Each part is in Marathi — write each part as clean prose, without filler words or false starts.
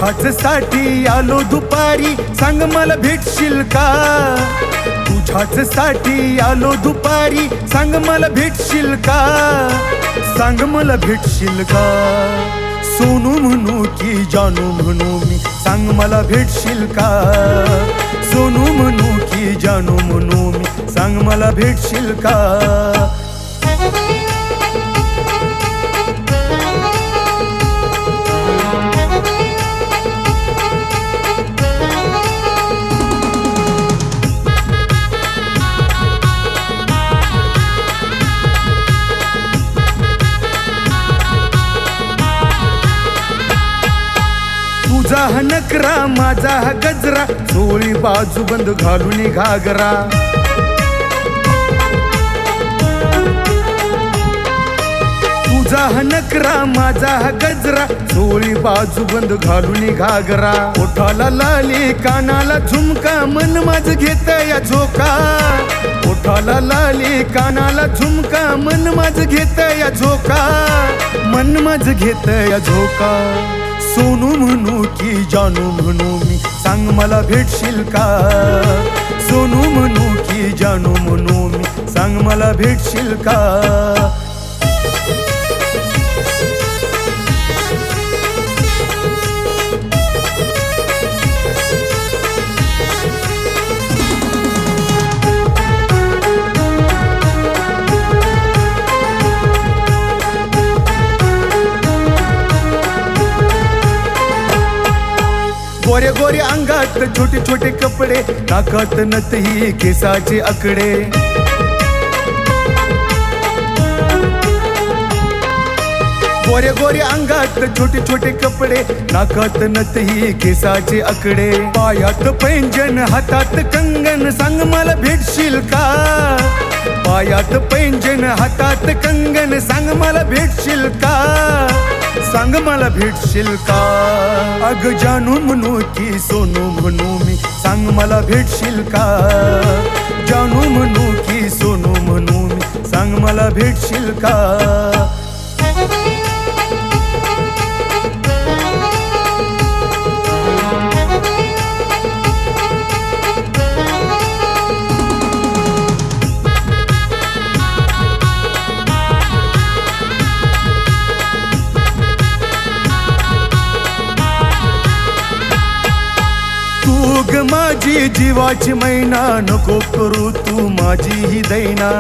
तुझ्याच साठी आलो दुपारी, सांग मला भेटशील का? तुझ्याच साठी आलो दुपारी, सांग मला भेटशील का? सांग मला भेटशील का? सोनू म्हणू की जानू म्हणू मी, सांग मला भेटशील का? सोनू म्हणू की जानू म्हणू मी, सांग मला भेटशील का? तुझा हा नकरा माझा हा गजरा, चोळी बाजू बंद घालून घागरा. तुझा हा नकरा माझा हा गजरा, चोळी बाजू बंद घालून घागरा. ओठाला लाली कानाला झुमका, मन माझ घेत या झोका. ओठाला लाली कानाला झुमका, मन माझ घेत या झोका. मन माझ घेत या झोका. सोनू म्हणू की जानू म्हणू मी, सांग मला भेटशील का? सोनू म्हणू की जानू म्हणू मी, सांग मला भेटशील का? गोरे गोरे अंगात छोटे छोटे कपडे, नाकात नथही केसाचे आकडे. गोरे गोरे अंगात छोटे छोटे कपडे, नाकात नथही केसाचे आकडे. पायात पैंजन हातात कंगन, सांग मला भेटशील का? पायात पैंजन हातात कंगन, सांग मला भेटशील का? सांग मला भेटशील का? अग जानू म्हणू की सोनू म्हणू मी, सांग मला भेटशील का? जानू म्हणू की सोनू म्हणू मी, सांग मला भेटशील का? तू ग माझी जीवाची मैना, नको करू तू माझी ही दैना.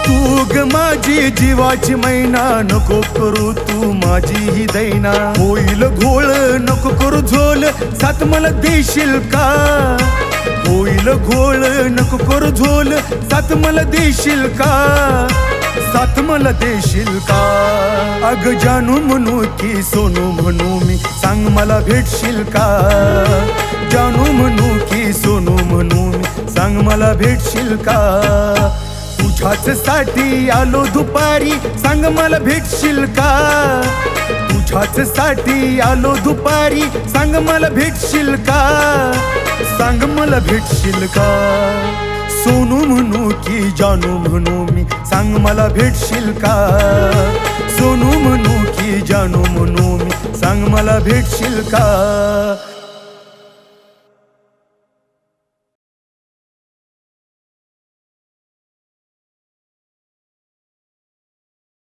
तू ग माझी जीवाची मैना, नको करू तू माझी ही दैना. होईल घोळ नको करू झोल, साथ मला देशील का? होईल घोळ नको करू झोल, साथ मला देशील का? साथ मला देशील का? अग जानू म्हणू की सोनू म्हणू मी, सांग मला भेटशील का? जानू म्हणू की सोनू म्हणू मी, सांग मला भेटशील का? तुझ्याच साठी आलो दुपारी, सांग मला भेटशील का? तुझ्याच साठी आलो दुपारी, सांग मला भेटशील का? सांग मला भेटशील का? सोनू म्हणू की जानू म्हणू मी, सांग मला भेटशील का? सोनू म्हणू की जानू म्हणू मी, सांग मला भेटशील का?